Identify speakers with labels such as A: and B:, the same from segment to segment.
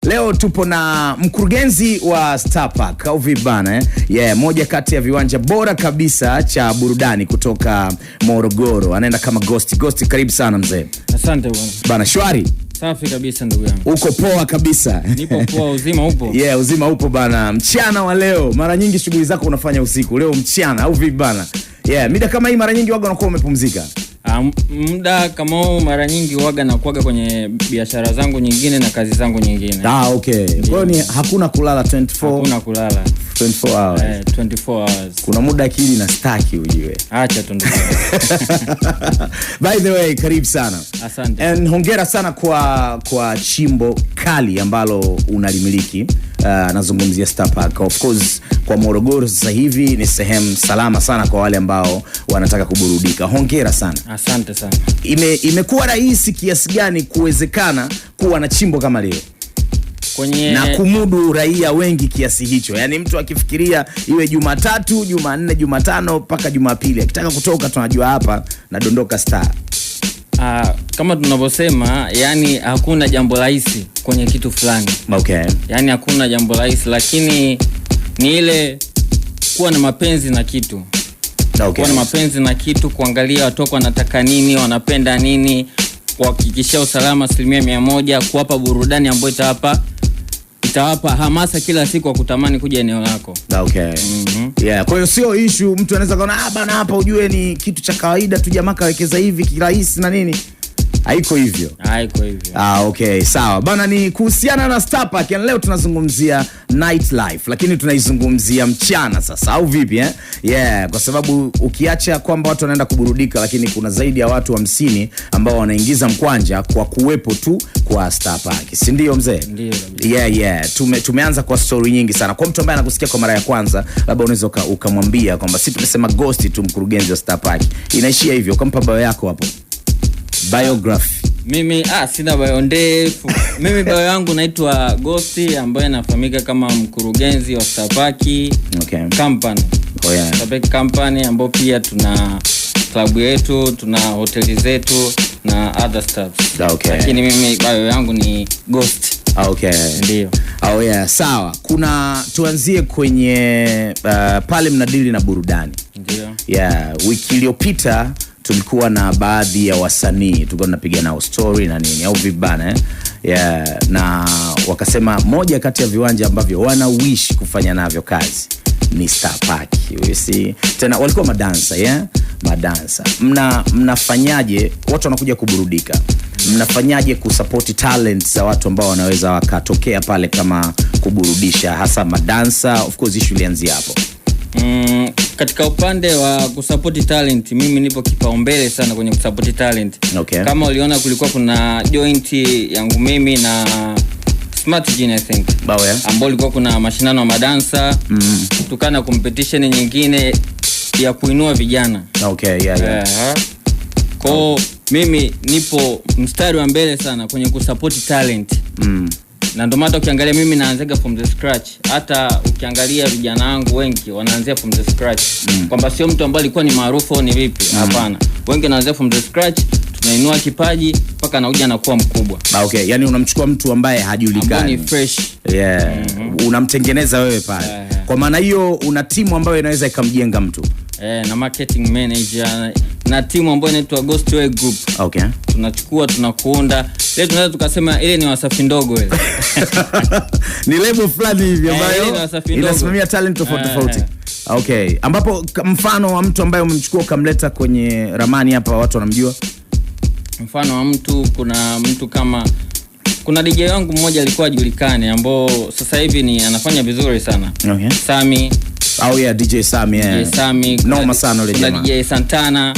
A: Leo tupo na mkurugenzi wa Star Park au vibana moja kati ya viwanja bora kabisa cha burudani kutoka Morogoro. Anaenda kama Ghost, karibu sana mzee.
B: Asante bwana.
A: Bana shwari?
B: Safi kabisa ndugu yangu.
A: Uko poa kabisa?
B: Nipo poa, uzima upo?
A: Uzima upo bana. Mchana wa leo, mara nyingi shughuli zako unafanya usiku, leo mchana au vipi bana? Mida kama hii mara nyingi waga unakuwa umepumzika?
B: Muda kama huu mara nyingi waga na kuaga kwenye biashara zangu nyingine na kazi zangu nyingine.
A: Okay. Kwa hiyo hakuna kulala 24?
B: Hakuna kulala
A: 24 hours.
B: 24 hours.
A: Kuna muda akili na staki ujue.
B: Acha tu ndugu.
A: By the way, karibu sana.
B: Asante.
A: And hongera sana kwa chimbo kali ambalo unalimiliki. Nazungumzia Star Park. Of course kwa Morogoro sasa hivi ni sehemu salama sana kwa wale ambao wanataka kuburudika. Hongera sana.
B: Asante sana.
A: Imekuwa rahisi kiasi gani kuwezekana kuwa na chimbo kama leo? Na kumudu raia wengi kiasi hicho. Yaani mtu akifikiria iwe Jumatatu, Jumanne, Jumatano mpaka Jumapili, akitaka kutoka tunajua hapa na dondoka Star.
B: Kama tunavyosema, yani hakuna jambo rahisi kwenye kitu fulani.
A: Okay.
B: Yani hakuna jambo rahisi, lakini ni ile kuwa na mapenzi na kitu.
A: Okay.
B: Kuwa na mapenzi na kitu, kuangalia watu wanataka nini, wanapenda nini, kuhakikisha usalama 100%, kuwapa burudani ambayo itawapa hamasa kila siku wa kutamani kuja eneo lako.
A: Okay. Kwa hiyo sio issue mtu anaweza kaona bana hapa ujue ni kitu cha kawaida tu jamaa kawekeza hivi kirahisi na nini. Haiko hivyo. Okay, sawa. Bana ni kuhusiana na Star Park, leo tunazungumzia nightlife, lakini tunaizungumzia mchana sasa au vipi kwa sababu ukiacha kwamba watu wanaenda kuburudika, lakini kuna zaidi ya watu 50 ambao wanaingiza mkwanja kwa kuwepo tu kwa Star Park. Si ndio mzee?
B: Ndio.
A: Tumeanza kwa story nyingi sana. Kwa mtu ambaye anakusikia kwa mara ya kwanza, labda unaweza ukamwambia kwamba sisi tumesema Ghost tu mkurugenzi wa Star Park. Inaishia hivyo, ukampa bio yako hapo. Biography.
B: Mimi sina bio ndefu. Mimi bio yangu naitwa Ghost, ambaye nafahamika kama mkurugenzi wa Star Park Company. Star Park Company ambapo pia tuna klabu yetu, tuna hoteli zetu na other stuff. Lakini mimi bio yangu ni Ghost.
A: Ndio. Sawa. Tuanzie kwenye pale mnadili na burudani.
B: Ndio.
A: Wiki iliyopita tulikuwa na baadhi ya wasanii tulikuwa tunapiga nao story na nini au vibana na wakasema moja kati ya viwanja ambavyo wana wish kufanya navyo kazi ni Star Park. You see, tena walikuwa madansa. Mnafanyaje watu wanakuja kuburudika? Mnafanyaje kusupport talent za watu ambao wanaweza wakatokea pale kama kuburudisha, hasa madansa? Of course issue ilianzia hapo.
B: Katika upande wa kusupport talent, mimi nipo kipaumbele sana kwenye kusupport talent. Kama uliona kulikuwa kuna joint yangu mimi na Smart Gene I think. Ambao ilikuwa kuna mashindano ya madansa, tukana competition nyingine ya kuinua vijana. Kwa mimi nipo mstari wa mbele sana kwenye kusupport talent. Na ndio maana ukiangalia mimi naanzaga from the scratch. Hata ukiangalia vijana wangu wengi wanaanzia from the scratch. Kwamba sio mtu ambaye alikuwa ni maarufu ni vipi. Hapana. Wengi wanaanzia from the scratch, tunainua kipaji mpaka anakuja na kuwa mkubwa.
A: Yani unamchukua mtu ambaye hajulikani.
B: Ambaye ni fresh.
A: Unamtengeneza wewe pale. Kwa maana hiyo una timu ambayo inaweza ikamjenga mtu.
B: Na marketing manager na timu ambayo inaitwa Ghost Way Group. Tunachukua tunakuunda. Leo tunaweza tukasema ile ni Wasafi Ndogo ile.
A: Ni label fulani hivi ambayo inasimamia talent tofauti. Ambapo mfano wa mtu ambaye umemchukua ukamleta kwenye ramani hapa watu wanamjua.
B: Mfano wa mtu, kuna mtu kama kuna DJ wangu mmoja alikuwa ajulikane ambao sasa hivi ni anafanya vizuri sana. Sami.
A: DJ Sami.
B: DJ Sami.
A: Noma sana yule jamaa.
B: DJ Santana.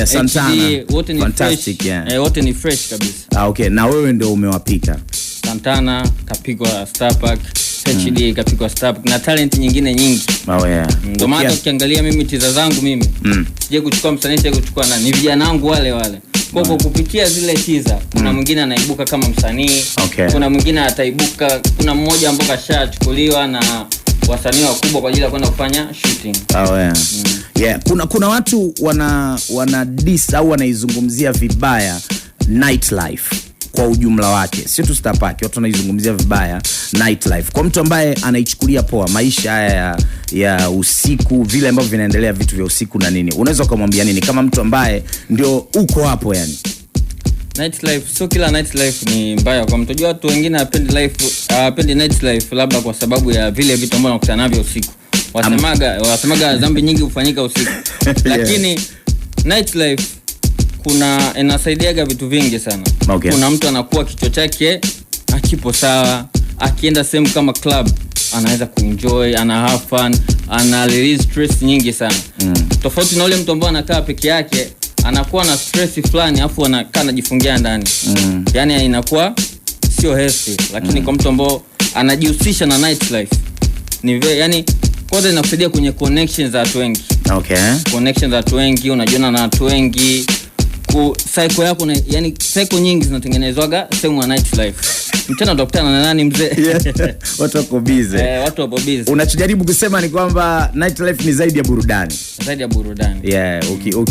A: Santana.
B: Wote ni fantastic, fresh. Wote ni fresh kabisa.
A: Na wewe ndio umewapika.
B: Santana kapigwa Star Park, HD kapigwa Star Park na talent nyingine nyingi. Ndio maana ukiangalia mimi tiza zangu mimi. Sije kuchukua msanii, sije kuchukua ni vijana wangu wale. Kwa kupitia zile tiza, kuna mwingine anaibuka kama msanii, kuna mwingine ataibuka, kuna mmoja ambaye kashachukuliwa na wasanii wakubwa kwa ajili ya kwenda kufanya shooting.
A: Kuna watu wana diss au wanaizungumzia vibaya nightlife kwa ujumla wake, sio tu Star Park, watu wanaizungumzia vibaya nightlife. Kwa mtu ambaye anaichukulia poa maisha haya ya usiku, vile ambavyo vinaendelea vitu vya usiku na nini, unaweza kumwambia nini kama mtu ambaye ndio uko hapo? Yani
B: nightlife, so kila nightlife ni mbaya kwa mtu. Unajua watu wengine hapendi nightlife labda kwa sababu ya vile vitu ambavyo wanakutana navyo usiku. Wasemaga dhambi nyingi hufanyika usiku. Lakini nightlife inasaidiaga vitu vingi sana.
A: Okay.
B: Kuna mtu anakuwa kichwa chake akipo sawa, akienda sehemu kama club anaweza kuenjoy, ana have fun, ana release stress nyingi sana. Tofauti na yule mtu ambaye anakaa peke yake, anakuwa na stress fulani afu anakaa anajifungia ndani. Yani inakuwa sio healthy. Lakini kwa mtu ambaye anajihusisha na nightlife yani kwanza inakusaidia kwenye connections za watu wengi.
A: Okay.
B: Connections za watu wengi, unajiona na watu wengi. Cycle yako yani cycle nyingi zinatengenezwaga sehemu ya nightlife. Mchana utakutana na nani mzee?
A: Watu wako busy.
B: Watu wako busy.
A: Unachojaribu kusema ni kwamba nightlife ni zaidi ya burudani.
B: Zaidi ya burudani.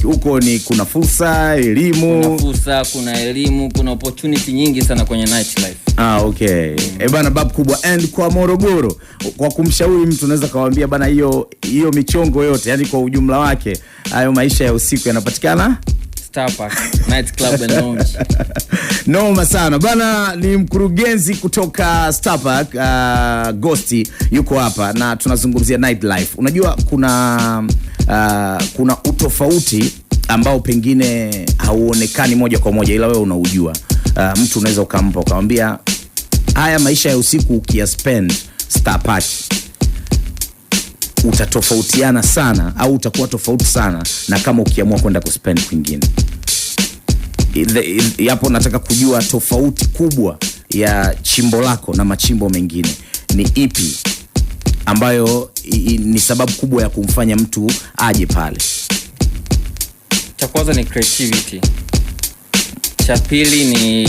A: Huko ni kuna fursa, elimu.
B: Kuna fursa, kuna elimu, kuna opportunity nyingi sana kwenye nightlife.
A: Okay. Bana bab kubwa and kwa Morogoro, kwa kumshauri mtu unaweza kawaambia bana hiyo michongo yote, yani kwa ujumla wake, hayo maisha ya usiku yanapatikana
B: Star Park Night Club and Lounge.
A: Noma sana bana, ni mkurugenzi kutoka Star Park, Ghosti yuko hapa na tunazungumzia nightlife. Unajua kuna utofauti ambao pengine hauonekani moja kwa moja, ila wewe unaujua. Mtu unaweza ukamwambia haya maisha ya usiku ukiyaspend Star Park utatofautiana sana, au utakuwa tofauti sana na kama ukiamua kwenda kuspend kwingine. Hapo nataka kujua tofauti kubwa ya chimbo lako na machimbo mengine ni ipi, ambayo ni sababu kubwa ya kumfanya mtu aje pale.
B: Cha kwanza ni creativity. Cha pili ni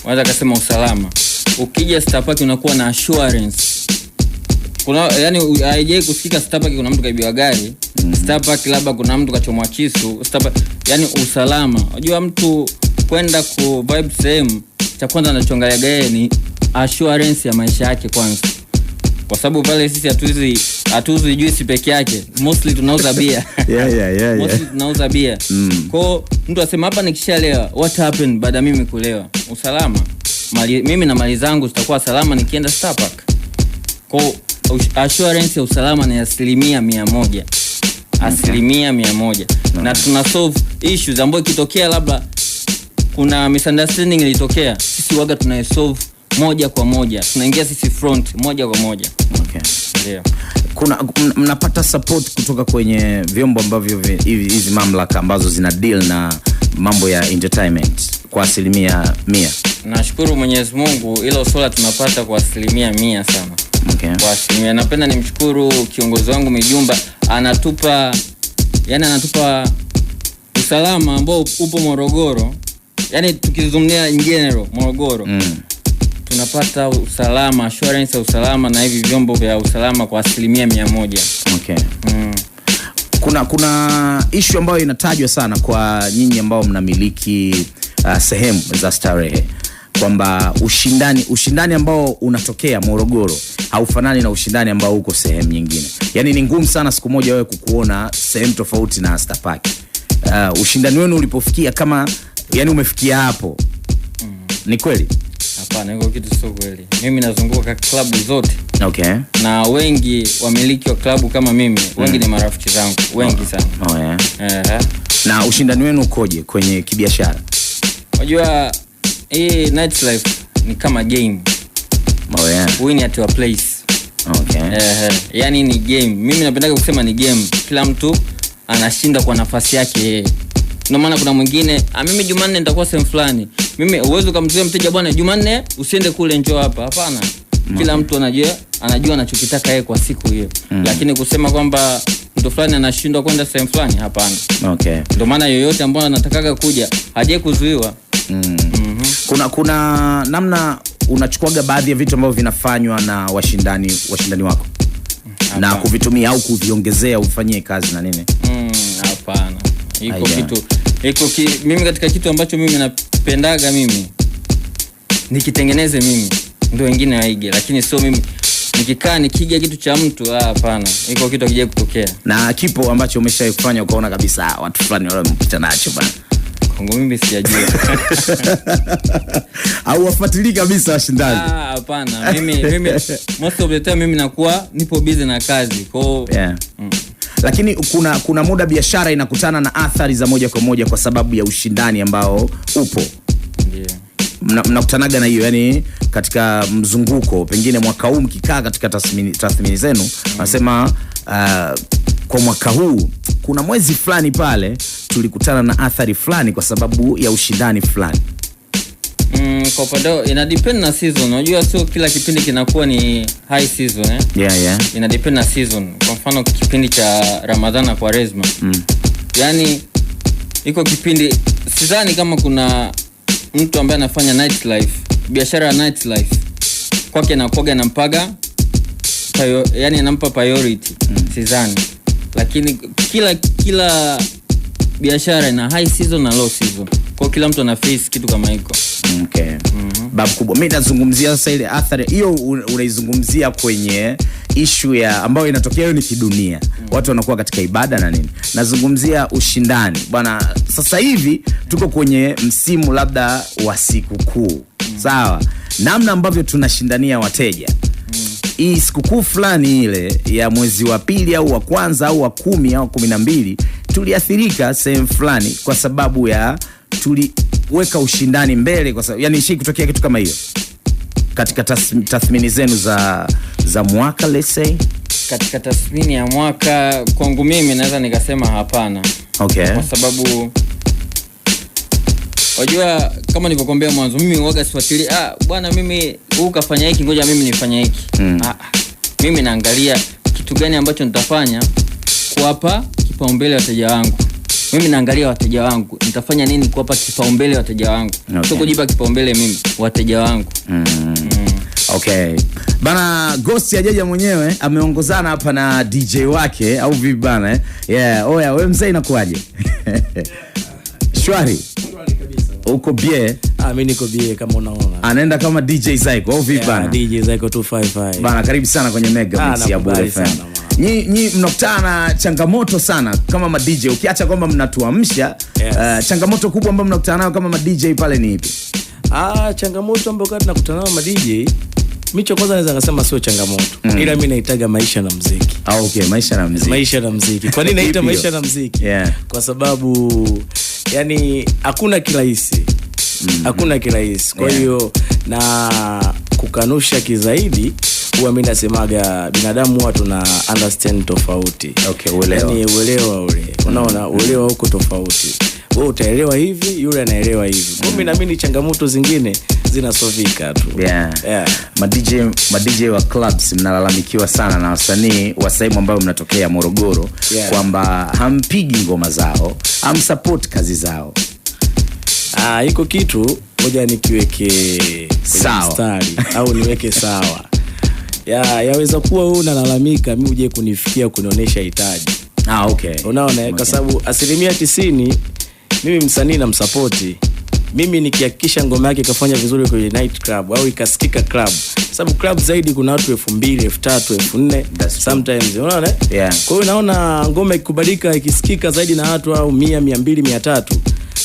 B: unaweza kusema usalama. Ukija Star Park unakuwa na assurance. Yani haijai kusikika Star Park kuna mtu kaibiwa gari. Star Park labda kuna mtu kachomwa kisu. Star Park yani usalama. Unajua mtu kwenda ku vibe same, cha kwanza anachoangalia yeye ni assurance ya maisha yake kwanza. Kwa sababu pale sisi hatuuzi juice peke yake. Mostly tunauza bia.
A: Yeah.
B: Mostly tunauza bia. Kwa mtu asema hapa nikishalewa, what happened baada mimi kulewa? Usalama. Mimi na mali zangu zitakuwa salama nikienda Star Park. Kwa assurance ya usalama ni 100%. 100%. Na tuna solve issues ambayo ikitokea labda kuna misunderstanding ilitokea, sisi waga tunasolve moja kwa moja. Tunaingia sisi front moja kwa moja.
A: Okay. Yeah. Mnapata support kutoka kwenye vyombo ambavyo hizi mamlaka ambazo zina deal na mambo ya entertainment kwa 100%?
B: Nashukuru Mwenyezi Mungu, ilo swala tunapata kwa 100% sana.
A: Okay.
B: Kwa 100%. Napenda nimshukuru kiongozi wangu Mijumba, anatupa usalama ambao upo Morogoro. Yani tukizungumzia in general Morogoro, tunapata usalama, assurance ya usalama na hivi vyombo vya usalama kwa 100%.
A: Okay. Kuna issue ambayo inatajwa sana kwa nyinyi ambao mnamiliki sehemu za starehe, kwamba ushindani ambao unatokea Morogoro haufanani na ushindani ambao uko sehemu nyingine. Yani ni ngumu sana siku moja wewe kukuona sehemu tofauti na Star Park. Ushindani wenu ulipofikia, kama yani umefikia hapo, ni kweli?
B: Hapana, hiyo kitu sio kweli. Mimi nazunguka klabu zote.
A: Okay.
B: Na wengi wamiliki wa klabu kama mimi, wengi ni marafiki zangu, wengi sana.
A: Na ushindani wenu ukoje kwenye kibiashara?
B: Unajua hii nightlife ni kama game. Win at your place.
A: Okay.
B: Yani ni game. Mimi napenda kusema ni game. Kila mtu anashinda kwa nafasi yake. Ndio maana kuna mwingine, mimi Jumanne nitakuwa sehemu fulani. Mimi uwezo kumzuia mteja, bwana Jumanne usiende kule, njoo hapa. Hapana. Kila mtu anajua anachokitaka yeye kwa siku hiyo. Lakini kusema kwamba mtu fulani anashindwa kwenda sehemu fulani, hapana.
A: Okay.
B: Ndio maana yoyote ambaye anataka kuja haje kuzuiwa.
A: Kuna namna unachukuaga baadhi ya vitu ambavyo vinafanywa na washindani wako na kuvitumia au kuviongezea ufanyie kazi na nini?
B: Hapana. Mimi katika kitu ambacho mimi napendaga, mimi nikitengeneze mimi ndio wengine waige, lakini sio mimi nikikaa nikiga kitu cha mtu. Hapana, iko kitu kije kutokea.
A: Na kipo ambacho umeshawahi kufanya ukaona kabisa watu fulani wale mpita nacho bana?
B: Kwangu mimi sijajua.
A: Au wafuatilii kabisa washindani?
B: Hapana, mimi most of the time mimi nakuwa nipo busy na kazi. Kwa
A: yeah. Lakini kuna muda biashara inakutana na athari za moja kwa moja kwa sababu ya ushindani ambao upo.
B: Ndio.
A: Mnakutanaga na hiyo, yani katika mzunguko, pengine mwaka huu mkikaa katika tathmini zenu, nasema kwa mwaka huu kuna mwezi fulani pale tulikutana na athari fulani kwa sababu ya ushindani fulani.
B: Kwa upande ina depend na season. Unajua sio kila kipindi kinakuwa ni high season
A: Yeah.
B: Ina depend na season. Kwa mfano kipindi cha Ramadhani na Kwaresma. Yani iko kipindi, sidhani kama kuna mtu ambaye anafanya nightlife, biashara ya nightlife, kwake na kuoga na mpaga yani anampa priority. Sidhani. Lakini kila biashara ina high season na low season. Kwa kila mtu ana face kitu kama hiko.
A: Okay. Babu kubwa. Mimi nazungumzia sasa ile athari hiyo unaizungumzia kwenye issue ya ambayo inatokea ni kidunia. Watu wanakuwa katika ibada na nini. Nazungumzia ushindani. Bwana, sasa hivi tuko kwenye msimu labda wa sikukuu. Sawa? Namna ambavyo tunashindania wateja. Hii sikukuu fulani ile ya mwezi wa pili au wa kwanza au wa 10 au 12 tuliathirika sehemu fulani kwa sababu ya tuliweka ushindani mbele, kwa sababu yani shi kutokea kitu kama hiyo katika tathmini zenu za mwaka, let's say.
B: Katika tathmini ya mwaka kwangu mimi naweza nikasema hapana.
A: Okay.
B: Kwa sababu unajua kama nilivyokuambia mwanzo, mimi huaga sifuatili bwana mimi huu kafanya hiki ngoja mimi nifanye hiki. Mimi naangalia kitu gani ambacho nitafanya kuwapa kipaumbele wateja wangu. Mimi naangalia wateja wangu, nitafanya nini kuwapa kipaumbele wateja wangu. Okay. Sio kujipa kipaumbele mimi, wateja wangu.
A: Okay. Bana, Ghost Ajaja mwenyewe ameongozana hapa na DJ wake au vipi bana? Yeah, oya wewe mzee inakuaje? Shwari.
C: Kabisa.
A: Uko bie?
C: Mimi niko bie kama unaona.
A: Anaenda kama DJ Zyko au vipi bana?
C: DJ Zyko 255.
A: Bana, karibu sana kwenye Mega Mix ya Bure FM. Nyi mnakutana na changamoto sana kama ma DJ, ukiacha kwamba mnatuamsha. Yes. Changamoto kubwa ambayo mnakutana nayo kama ma DJ pale ni ipi?
C: Changamoto ambayo kati nakutana nayo ma DJ, micho kwanza naweza kusema sio changamoto. Ila mimi naitaga maisha na muziki.
A: Okay, maisha na muziki.
C: Maisha na muziki. Kwa nini naita maisha na muziki?
A: Yeah.
C: Kwa sababu yani hakuna kirahisi. Hakuna kirahisi. Kwa hiyo na kukanusha kizaidi, huwa mimi nasemaga binadamu huwa tuna understand tofauti.
A: Okay, uelewa.
C: Yani uelewa ule. Unaona, uelewa huko tofauti. Wewe utaelewa hivi, yule anaelewa hivi. Kwa mimi naamini changamoto zingine zinasovika tu.
A: Yeah. Ma DJ wa clubs mnalalamikiwa sana na wasanii wa sehemu ambayo mnatokea Morogoro, kwamba hampigi ngoma zao, hamsupport kazi zao.
C: Iko kitu moja nikiweke
A: sawa
C: mstari au niweke sawa. Yaweza kuwa wewe unalalamika, mimi uje kunifikia kunionyesha hitaji.
A: Okay.
C: Unaona, kwa sababu 90% mimi msanii na msupporti. Mimi nikihakikisha ngoma yake kafanya vizuri kwenye night club au ikasikika club. Sababu club zaidi kuna watu 2000, 3000, 4000 sometimes, unaona? Kwa hiyo naona ngoma ikikubalika ikisikika zaidi na watu au 100, 200, 300,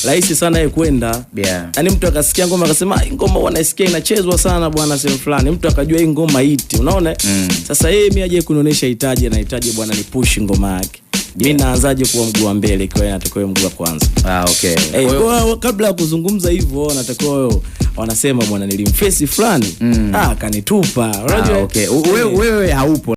C: rahisi sana yeye kwenda. Yaani mtu akasikia ngoma akasema ngoma wanaisikia inachezwa sana bwana sehemu fulani, mtu akajua hii ngoma hiti, unaona? Sasa yeye mimi aje kunionyesha hitaji, anahitaji bwana ni push ngoma yake. Mimi naanzaje kuwa mguu wa mbele kwa hiyo natakiwa mguu wa kwanza.
A: Okay.
C: Kwa kabla ya kuzungumza hivyo natakiwa wewe wanasema bwana nilimface fulani, kanitupa.
A: Unajua wewe haupo.